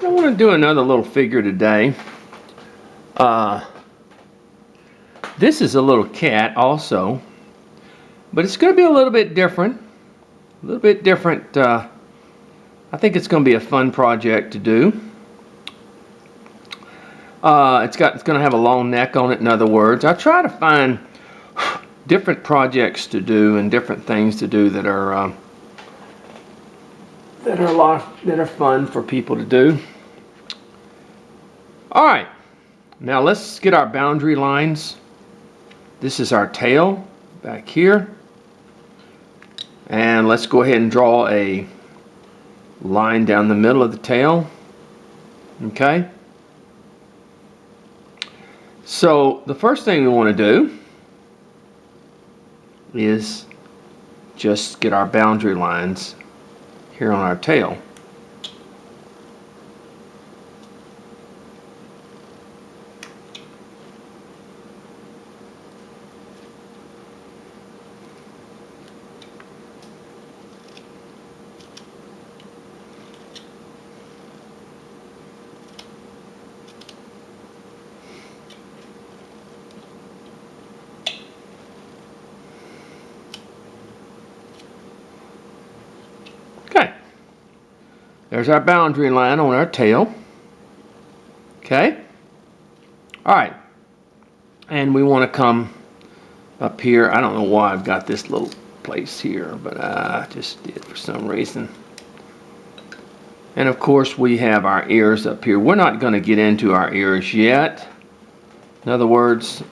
I want to do another little figure today. This is a little cat also, but it's going to be a little bit different. A little bit different. I think it's going to be a fun project to do. It's going to have a long neck on it. In other words, I try to find different projects to do and different things to do that are fun for people to do. All right, now let's get our boundary lines. This is our tail back here, and let's go ahead and draw a line down the middle of the tail. Okay. So the first thing we want to do is just get our boundary lines here on our tail. Okay, there's our boundary line on our tail. Okay, all right, and we want to come up here. I don't know why I've got this little place here, but I just did for some reason. And of course we have our ears up here. We're not going to get into our ears yet. In other words,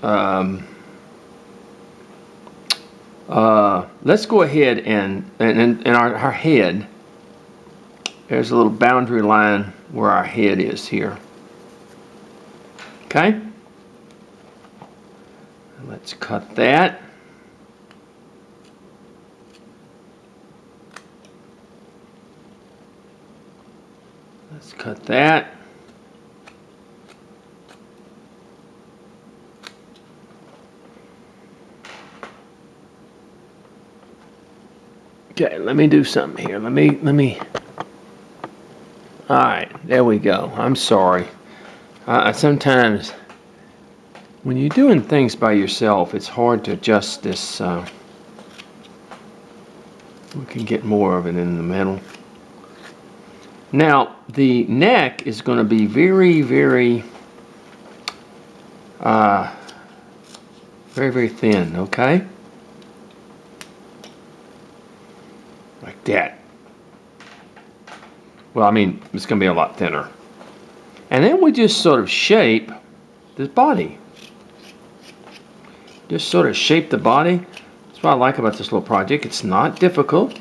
let's go ahead and our head. There's a little boundary line where our head is here. Okay? Let's cut that. Let's cut that. Okay, let me do something here. Let me. All right, there we go. I'm sorry. Sometimes when you're doing things by yourself, it's hard to adjust this. We can get more of it in the middle. Now, the neck is going to be very, very, very thin, okay? Like that. Well, I mean, it's going to be a lot thinner. And then we just sort of shape this body. Just sort of shape the body. That's what I like about this little project. It's not difficult.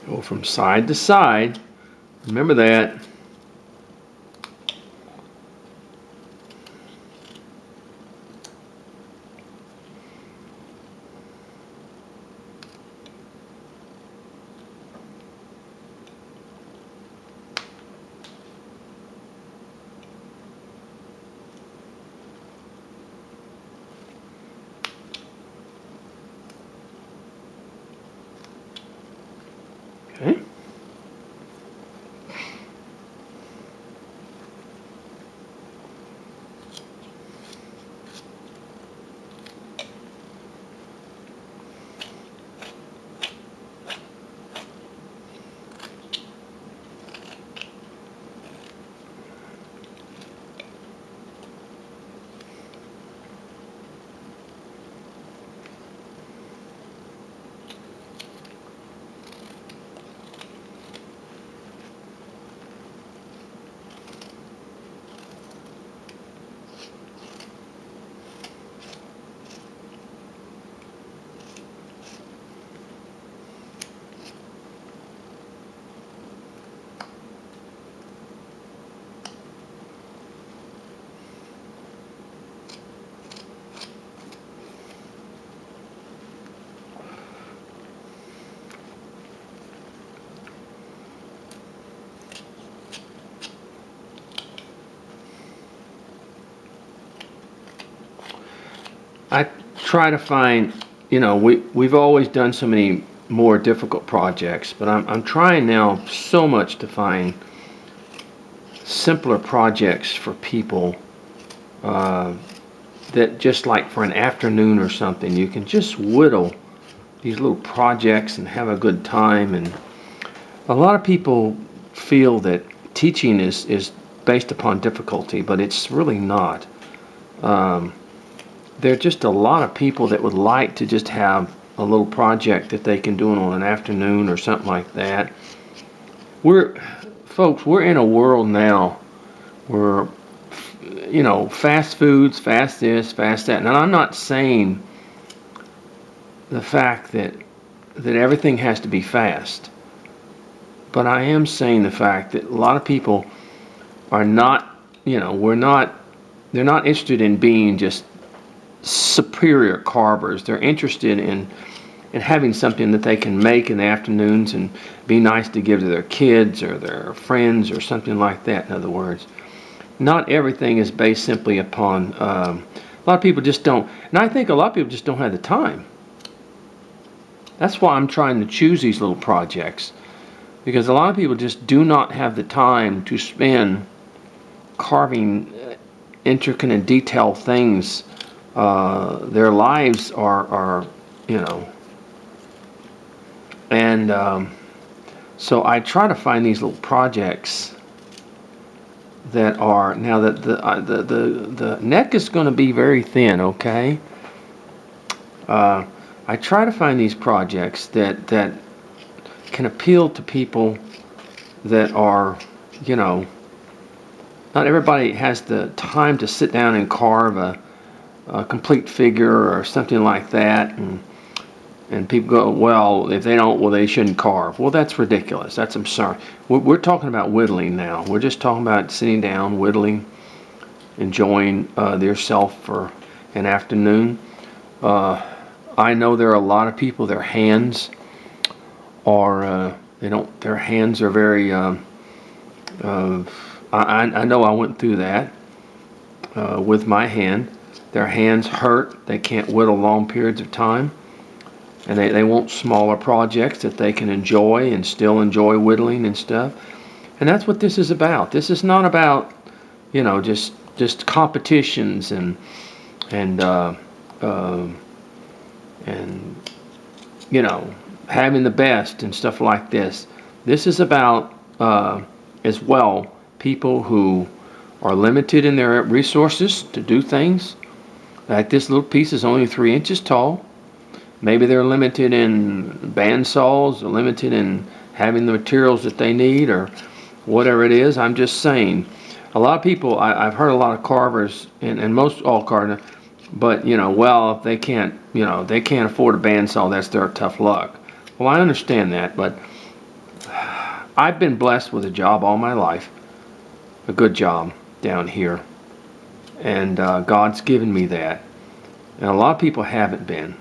Go from side to side. Remember that. Okay. I try to find, we've always done so many more difficult projects, but I'm trying now so much to find simpler projects for people, that just like for an afternoon or something, you can just whittle these little projects and have a good time. And a lot of people feel that teaching is based upon difficulty, but it's really not. There are just a lot of people that would like to just have a little project that they can do on an afternoon or something like that. Folks, we're in a world now where, fast foods, fast this, fast that. Now, I'm not saying the fact that everything has to be fast, but I am saying the fact that a lot of people are not, they're not interested in being just superior carvers. They're interested in having something that they can make in the afternoons and be nice to give to their kids or their friends or something like that. In other words, not everything is based simply upon, a lot of people just don't, and I think a lot of people just don't have the time. That's why I'm trying to choose these little projects, because a lot of people just do not have the time to spend carving intricate and detailed things. Their lives are and so I try to find these little projects that are, now that the neck is going to be very thin, okay? I try to find these projects that can appeal to people that are, not everybody has the time to sit down and carve a complete figure or something like that, and people go, well, if they don't, well, they shouldn't carve. Well, that's ridiculous. I'm sorry. We're talking about whittling now. We're just talking about sitting down, whittling, enjoying yourself for an afternoon. I know there are a lot of people, their hands are, their hands are very, I know I went through that with my hand. Their hands hurt. They can't whittle long periods of time. And they want smaller projects that they can enjoy and still enjoy whittling and stuff. And that's what this is about. This is not about, just competitions and having the best and stuff like this. This is about, as well, people who are limited in their resources to do things. Like this little piece is only 3 inches tall. Maybe they're limited in band saws, or limited in having the materials that they need, or whatever it is. I'm just saying, a lot of people, I've heard a lot of carvers, and most all carvers, but well, if they can't, they can't afford a bandsaw, that's their tough luck. Well, I understand that, but I've been blessed with a job all my life, a good job down here, and God's given me that, and a lot of people haven't been.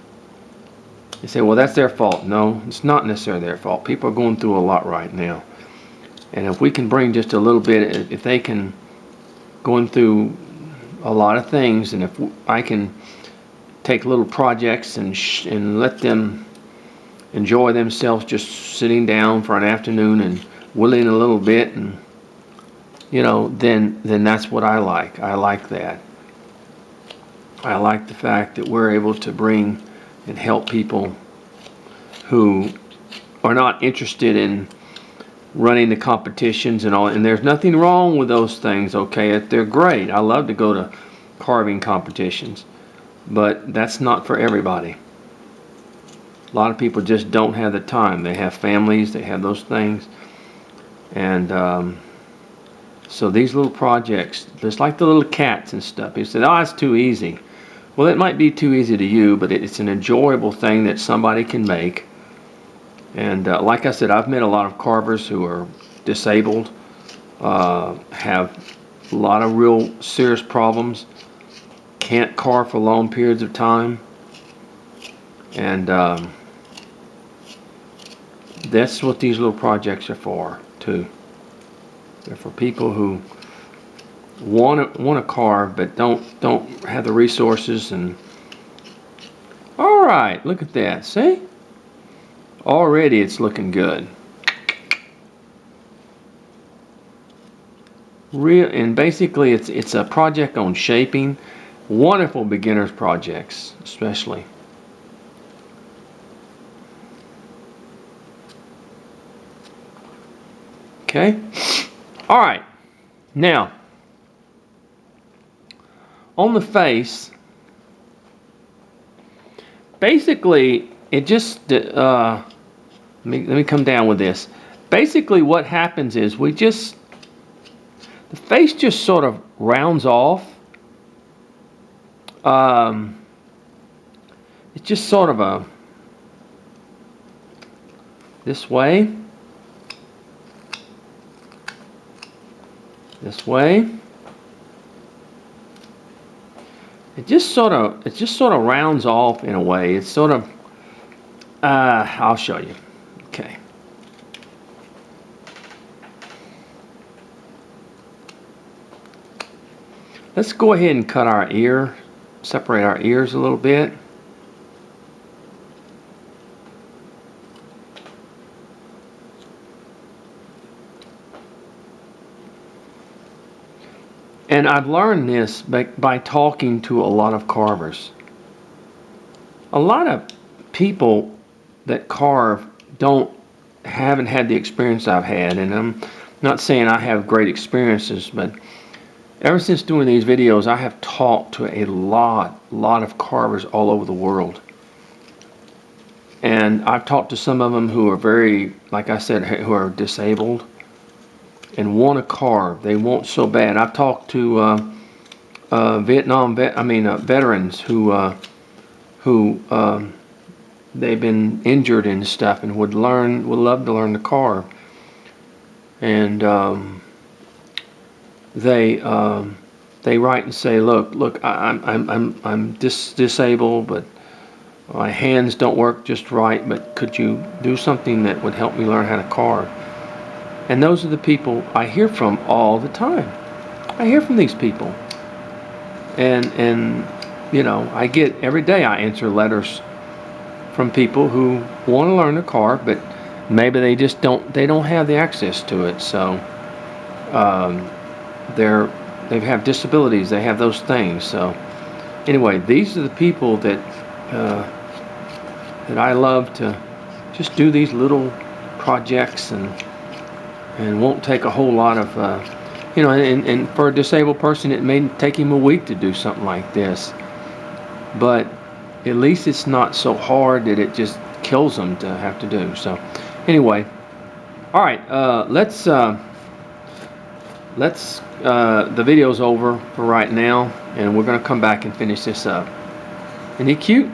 They say, well, that's their fault. No, it's not necessarily their fault. People are going through a lot right now, and if we can bring just a little bit, if they can going through a lot of things, and if I can take little projects and let them enjoy themselves just sitting down for an afternoon and whittling a little bit, and then that's what I like. I like that. I like the fact that we're able to bring and help people who are not interested in running the competitions and all, and there's nothing wrong with those things, okay? They're great. I love to go to carving competitions, but that's not for everybody. A lot of people just don't have the time. They have families, they have those things, and so these little projects, just like the little cats and stuff, you say, oh, it's too easy. Well, it might be too easy to you, but it's an enjoyable thing that somebody can make. And like I said, I've met a lot of carvers who are disabled, have a lot of real serious problems, can't carve for long periods of time. And that's what these little projects are for, too. They're for people who want to carve but don't have the resources, and All right, look at that. See? Already it's looking good. And basically it's a project on shaping. Wonderful beginners projects, especially. Okay. All right. Now, on the face, basically it just let me come down with this. Basically what happens is the face just sort of rounds off. It's just sort of this way, this way. It just sort of rounds off in a way. It's sort of I'll show you. Okay. Let's go ahead and cut our ear, separate our ears a little bit. And I've learned this by talking to a lot of carvers. A lot of people that carve haven't had the experience I've had, and I'm not saying I have great experiences, but ever since doing these videos, I have talked to a lot of carvers all over the world. And I've talked to some of them who are very, like I said, who are disabled and want to carve. They want so bad. I've talked to veterans who they've been injured and stuff and would love to learn to carve. And they write and say, look, I'm disabled, but my hands don't work just right, but could you do something that would help me learn how to carve? And those are the people I hear from all the time. I hear from these people. And you know, I get every day I answer letters from people who want to learn to carve, but maybe they just don't have the access to it. So they have disabilities, they have those things. So anyway, these are the people that I love to just do these little projects and won't take a whole lot of you know, and for a disabled person it may take him a week to do something like this, but at least it's not so hard that it just kills them to have to do. So anyway, all right, let's the video's over for right now, and we're going to come back and finish this up. Isn't he cute?